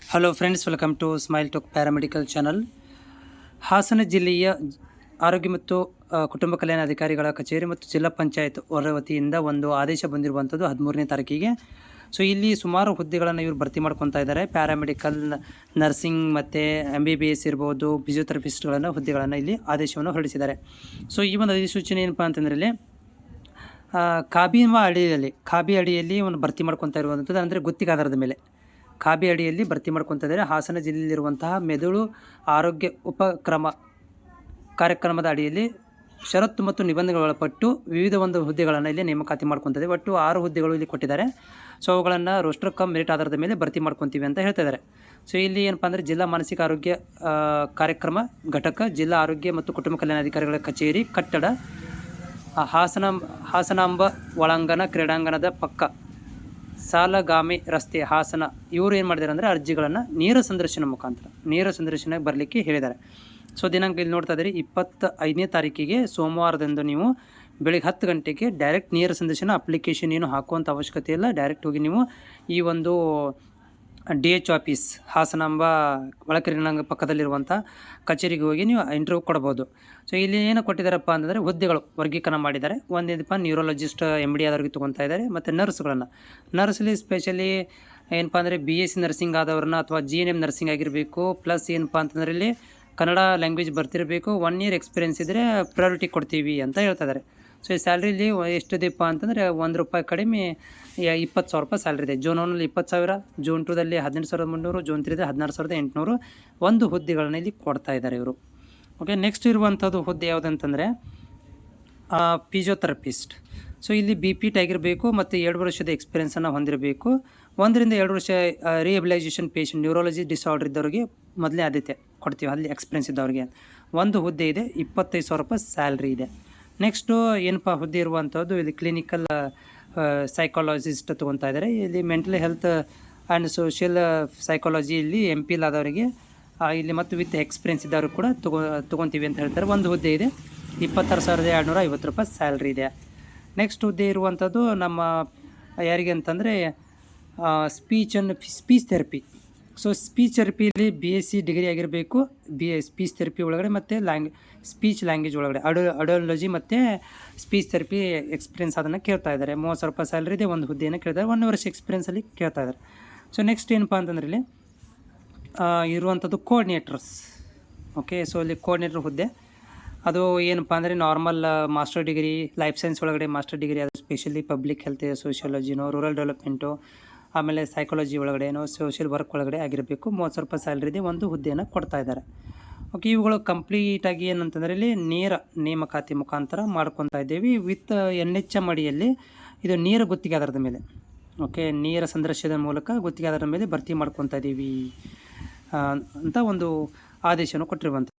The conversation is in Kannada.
Hello friends, welcome to smile talk paramedical channel. Hassan ಜಿಲ್ಲೆಯ ಆರೋಗ್ಯ ಮತ್ತು ಕುಟುಂಬ ಕಲ್ಯಾಣ ಅಧಿಕಾರಿಗಳ ಕಚೇರಿ ಮತ್ತು ಜಿಲ್ಲಾ ಪಂಚಾಯತ್ ಅವರ ವತಿಯಿಂದ ಒಂದು ಆದೇಶ ಬಂದಿರುವಂಥದ್ದು 13ನೇ ತಾರೀಕಿಗೆ. ಸೊ ಇಲ್ಲಿ ಸುಮಾರು ಹುದ್ದೆಗಳನ್ನು ಇವರು ಭರ್ತಿ ಮಾಡ್ಕೊತಾ ಇದ್ದಾರೆ. ಪ್ಯಾರಾಮೆಡಿಕಲ್, ನರ್ಸಿಂಗ್ ಮತ್ತು MBBS ಇರ್ಬೋದು, ಫಿಸಿಯೋಥೆರಪಿಸ್ಟ್ಗಳನ್ನು ಹುದ್ದೆಗಳನ್ನು ಇಲ್ಲಿ ಆದೇಶವನ್ನು ಹೊರಡಿಸಿದ್ದಾರೆ. ಸೊ ಈ ಒಂದು ಅಧಿಸೂಚನೆ ಏನಪ್ಪ ಅಂತಂದರೆ ಇಲ್ಲಿ ಖಾಬಿ ಅಡಿಯಲ್ಲಿ ಒಂದು ಭರ್ತಿ ಮಾಡ್ಕೊತಾ ಇರುವಂಥದ್ದು, ಅಂದರೆ ಗುತ್ತಿಗೆ ಮೇಲೆ ಖಾಬಿ ಅಡಿಯಲ್ಲಿ ಭರ್ತಿ ಮಾಡ್ಕೊತಾ ಇದ್ದಾರೆ. ಹಾಸನ ಜಿಲ್ಲೆಯಲ್ಲಿರುವಂತಹ ಮೆದುಳು ಆರೋಗ್ಯ ಉಪಕ್ರಮ ಕಾರ್ಯಕ್ರಮದ ಅಡಿಯಲ್ಲಿ ಷರತ್ತು ಮತ್ತು ನಿಬಂಧನೆಗಳೊಳಪಟ್ಟು ವಿವಿಧ ಒಂದು ಹುದ್ದೆಗಳನ್ನು ಇಲ್ಲಿ ನೇಮಕಾತಿ ಮಾಡ್ಕೊತಿದೆ. ಒಟ್ಟು 6 ಹುದ್ದೆಗಳು ಇಲ್ಲಿ ಕೊಟ್ಟಿದ್ದಾರೆ. ಸೊ ಅವುಗಳನ್ನು ರೋಸ್ಟರ್ ಕಮ್ ಮೆರಿಟ್ ಆಧಾರದ ಮೇಲೆ ಭರ್ತಿ ಮಾಡ್ಕೊತೀವಿ ಅಂತ ಹೇಳ್ತಾ ಇದ್ದಾರೆ. ಸೊ ಇಲ್ಲಿ ಏನಪ್ಪ ಅಂದರೆ ಜಿಲ್ಲಾ ಮಾನಸಿಕ ಆರೋಗ್ಯ ಕಾರ್ಯಕ್ರಮ ಘಟಕ, ಜಿಲ್ಲಾ ಆರೋಗ್ಯ ಮತ್ತು ಕುಟುಂಬ ಕಲ್ಯಾಣಾಧಿಕಾರಿಗಳ ಕಚೇರಿ, ಕಟ್ಟಡ, ಹಾಸನಾಂಬ ಒಳಾಂಗಣ ಕ್ರೀಡಾಂಗಣದ ಪಕ್ಕ, ಸಾಲಗಾಮಿ ರಸ್ತೆ, ಹಾಸನ. ಇವರು ಏನು ಮಾಡಿದ್ದಾರೆ ಅಂದರೆ ಅರ್ಜಿಗಳನ್ನು ನೇರ ಸಂದರ್ಶನ ಬರಲಿಕ್ಕೆ ಹೇಳಿದ್ದಾರೆ. ಸೊ ದಿನಾಂಕ ಇಲ್ಲಿ ನೋಡ್ತಾ ಇದ್ದೀರಿ, 25ನೇ ತಾರೀಕಿಗೆ ಸೋಮವಾರದಂದು ನೀವು ಬೆಳಿಗ್ಗೆ 10 ಗಂಟೆಗೆ ಡೈರೆಕ್ಟ್ ನೇರ ಸಂದರ್ಶನ. ಅಪ್ಲಿಕೇಶನ್ ಏನು ಹಾಕುವಂಥ ಅವಶ್ಯಕತೆ ಇಲ್ಲ. ಡೈರೆಕ್ಟ್ ಹೋಗಿ ನೀವು ಈ ಒಂದು DH ಆಫೀಸ್, ಹಾಸನಾಂಬ ಒಳಕ್ರೀಡಾಂಗಣ ಪಕ್ಕದಲ್ಲಿರುವಂಥ ಕಚೇರಿಗೆ ಹೋಗಿ ನೀವು ಇಂಟರ್ವ್ಯೂ ಕೊಡ್ಬೋದು. ಸೊ ಇಲ್ಲಿ ಏನು ಕೊಟ್ಟಿದ್ದಾರಪ್ಪ ಅಂತಂದರೆ ಹುದ್ದೆಗಳು ವರ್ಗೀಕರಣ ಮಾಡಿದ್ದಾರೆ. ಒಂದೇನಪ್ಪ ನ್ಯೂರೋಲಜಿಸ್ಟ್ MD ಆದವ್ರಿಗೆ ತೊಗೊತಾ ಇದ್ದಾರೆ. ಮತ್ತು ನರ್ಸಲ್ಲಿ ಸ್ಪೆಷಲಿ ಏನಪ್ಪ ಅಂದರೆ BSc ನರ್ಸಿಂಗ್ ಆದವ್ರನ್ನ ಅಥವಾ GNM ನರ್ಸಿಂಗ್ ಆಗಿರಬೇಕು. ಪ್ಲಸ್ ಏನಪ್ಪ ಅಂತಂದರೆ ಇಲ್ಲಿ ಕನ್ನಡ ಲ್ಯಾಂಗ್ವೇಜ್ ಬರ್ತಿರಬೇಕು. 1 year ಎಕ್ಸ್ಪೀರಿಯೆನ್ಸ್ ಇದ್ದರೆ ಪ್ರಯಾರಿಟಿ ಕೊಡ್ತೀವಿ ಅಂತ ಹೇಳ್ತಾ ಇದ್ದಾರೆ. ಸೊ ಈ ಸ್ಯಾಲ್ರಿಲಿ ಎಷ್ಟಿದೆಪ್ಪ ಅಂತಂದರೆ ₹1 ಕಡಿಮೆ 20,000 ರೂಪಾಯಿ ಸ್ಯಾಲ್ರಿ ಇದೆ. ಜೂನ್ 1ರಲ್ಲಿ 20,000, ಜೂನ್ 2ದಲ್ಲಿ 18,300, ಜೂನ್ 3ದಲ್ಲಿ 16,800 ಒಂದು ಹುದ್ದೆಗಳನ್ನ ಇಲ್ಲಿ ಕೊಡ್ತಾ ಇದ್ದಾರೆ ಇವರು. ಓಕೆ, ನೆಕ್ಸ್ಟ್ ಇರುವಂಥದ್ದು ಹುದ್ದೆ ಯಾವುದಂತಂದರೆ ಫಿಸಿಯೋಥೆರಪಿಸ್ಟ್. ಸೊ ಇಲ್ಲಿ BP ಆಗಿರಬೇಕು ಮತ್ತು 2 ವರ್ಷದ ಎಕ್ಸ್ಪೀರಿಯೆನ್ಸನ್ನು ಹೊಂದಿರಬೇಕು. 1 ರಿಂದ 2 ವರ್ಷ ರಿಹ್ಯಾಬಿಲೈಸೇಷನ್ ಪೇಷಂಟ್, ನ್ಯೂರಾಲಜಿ ಡಿಸಾರ್ಡರ್ ಇದ್ದವರಿಗೆ ಮೊದಲೇ ಆದ್ಯತೆ ಕೊಡ್ತೀವಿ, ಅಲ್ಲಿ ಎಕ್ಸ್ಪೀರಿಯೆನ್ಸ್ ಇದ್ದವ್ರಿಗೆ. ಒಂದು ಹುದ್ದೆ ಇದೆ, 25,000 ರೂಪಾಯಿ ಸ್ಯಾಲ್ರಿ ಇದೆ. ನೆಕ್ಸ್ಟು ಏನಪ್ಪ ಹುದ್ದೆ ಇರುವಂಥದ್ದು, ಇಲ್ಲಿ ಕ್ಲಿನಿಕಲ್ ಸೈಕಾಲಜಿಸ್ಟ್ ತೊಗೊತಾ ಇದ್ದಾರೆ. ಇಲ್ಲಿ mental health and social psychology ಇಲ್ಲಿ MPhil ಆದವರಿಗೆ ಇಲ್ಲಿ ಮತ್ತು ವಿತ್ ಎಕ್ಸ್ಪೀರಿಯೆನ್ಸ್ ಇದ್ದವರು ಕೂಡ ತೊಗೊತೀವಿ ಅಂತ ಹೇಳ್ತಾರೆ. ಒಂದು ಹುದ್ದೆ ಇದೆ, 26,250 ರೂಪಾಯಿ ಸ್ಯಾಲ್ರಿ ಇದೆ. ನೆಕ್ಸ್ಟ್ ಹುದ್ದೆ ಇರುವಂಥದ್ದು ನಮ್ಮ ಯಾರಿಗೆ ಅಂತಂದರೆ ಸ್ಪೀಚ್ ಥೆರಪಿ. ಸೊ ಸ್ಪೀಚ್ ಥೆರಪಿಯಲ್ಲಿ BSc ಡಿಗ್ರಿ ಆಗಿರಬೇಕು. ಸ್ಪೀಚ್ ಥೆರಪಿ ಒಳಗಡೆ ಮತ್ತು ಸ್ಪೀಚ್ ಲ್ಯಾಂಗ್ವೇಜ್ ಒಳಗಡೆ ಅಡಾಲಜಿ ಮತ್ತು ಸ್ಪೀಚ್ ಥೆರಪಿ ಎಕ್ಸ್ಪೀರಿಯೆನ್ಸ್ ಅದನ್ನು ಕೇಳ್ತಾ ಇದ್ದಾರೆ. 30,000 ರೂಪಾಯಿ ಸ್ಯಾಲ್ರಿ ಇದೆ. ಒಂದು ಹುದ್ದೆಯನ್ನು ಕೇಳ್ತಾರೆ. 1 ವರ್ಷ ಎಕ್ಸ್ಪೀರಿಯೆನ್ಸಲ್ಲಿ ಕೇಳ್ತಾ ಇದ್ದಾರೆ. ಸೊ ನೆಕ್ಸ್ಟ್ ಏನಪ್ಪ ಅಂತಂದರೆ ಇಲ್ಲಿ ಇರುವಂಥದ್ದು ಕೋಆರ್ಡಿನೇಟರ್ಸ್. ಓಕೆ, ಸೊ ಇಲ್ಲಿ ಕೋಆರ್ಡಿನೇಟರ್ ಹುದ್ದೆ ಅದು ಏನಪ್ಪ ಅಂದರೆ normal master degree, life science ಒಳಗಡೆ ಮಾಸ್ಟರ್ ಡಿಗ್ರಿ, ಅದು ಸ್ಪೆಷಲಿ ಪಬ್ಲಿಕ್ ಹೆಲ್ತ್, ಸೋಷಿಯಾಲಜಿನೋ, ರೂರಲ್ ಡೆವಲಪ್ಮೆಂಟು, ಆಮೇಲೆ ಸೈಕಾಲಜಿ ಒಳಗಡೆನೋ, ಸೋಷಿಯಲ್ ವರ್ಕ್ ಒಳಗಡೆ ಆಗಿರಬೇಕು. 30,000 ರೂಪಾಯಿ ಸ್ಯಾಲ್ರಿ ಇದೆ. ಒಂದು ಹುದ್ದೆಯನ್ನು ಕೊಡ್ತಾ ಇದ್ದಾರೆ. ಓಕೆ, ಇವುಗಳು ಕಂಪ್ಲೀಟಾಗಿ ಏನಂತಂದರೆ ಇಲ್ಲಿ ನೇರ ನೇಮಕಾತಿ ಮುಖಾಂತರ ಮಾಡ್ಕೊತಾ ಇದ್ದೀವಿ. ವಿತ್ NHM ಅಡಿಯಲ್ಲಿ ಇದು ನೇರ ಗುತ್ತಿಗೆ ಆಧಾರದ ಮೇಲೆ, ಓಕೆ, ನೇರ ಸಂದರ್ಶನದ ಮೂಲಕ ಗುತ್ತಿಗೆ ಆಧಾರದ ಮೇಲೆ ಭರ್ತಿ ಮಾಡ್ಕೊತಾ ಇದ್ದೀವಿ ಅಂತ ಒಂದು ಆದೇಶವನ್ನು ಕೊಟ್ಟಿರುವಂಥ